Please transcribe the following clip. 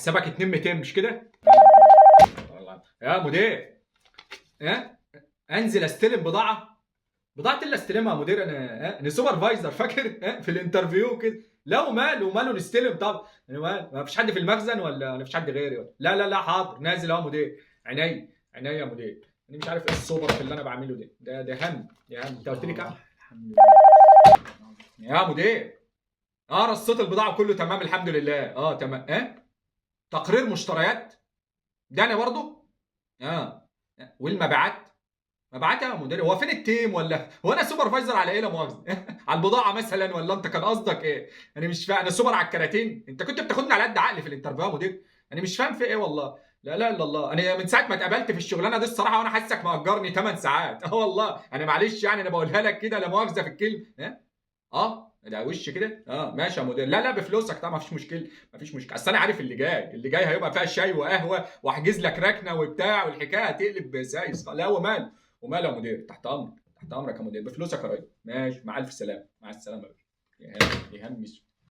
حسابك 200 مش كده؟ والله يا مدير، ها انزل استلم بضاعه اللي استلمها يا مدير. انا سوبرفايزر فاكر في الانترفيو كده. لا وماله نستلم. طب انا ما فيش حد في المخزن ولا ما فيش حد غيري ولا لا حاضر نازل اهو مدير. عينيا يا مدير. انا مش عارف ايه السوبر في اللي انا بعمله ده هم. انت قلت لي كام؟ الحمد لله. يا مدير، رصيت البضاعه كله تمام الحمد لله. تمام. تقرير مشتريات ده انا برضه. اه والمبيعات. مبيعات يا مدير؟ هو فين التيم؟ ولا هو انا سوبرفايزر على ايه لا مؤاخذه؟ على البضاعه مثلا؟ ولا انت كان قصدك ايه؟ انا مش فاهم. انا سوبر على الكراتين؟ انت كنت بتاخدني على قد عقلي في الانترفيو يا مدير. انا مش فاهم في ايه والله. لا الا الله. انا من ساعه ما اتقابلت في الشغلانه دي الصراحه وانا حاسسك مأجرني 8 ساعات. والله انا معلش يعني انا بقولها لك كده لا مؤاخذه في الكلمه. ده وش كده. ماشي يا مدير. لا بفلوسك طبعا مفيش مشكله. اصل انا عارف اللي جاي هيبقى فيها شاي وقهوه واحجز لك ركنه وبتاع والحكايه هتقلب سايس. لا وماله يا مدير. تحت امرك يا مدير. بفلوسك يا راجل. ماشي مع الف سلامه. مع السلامه يا باشا. يهمش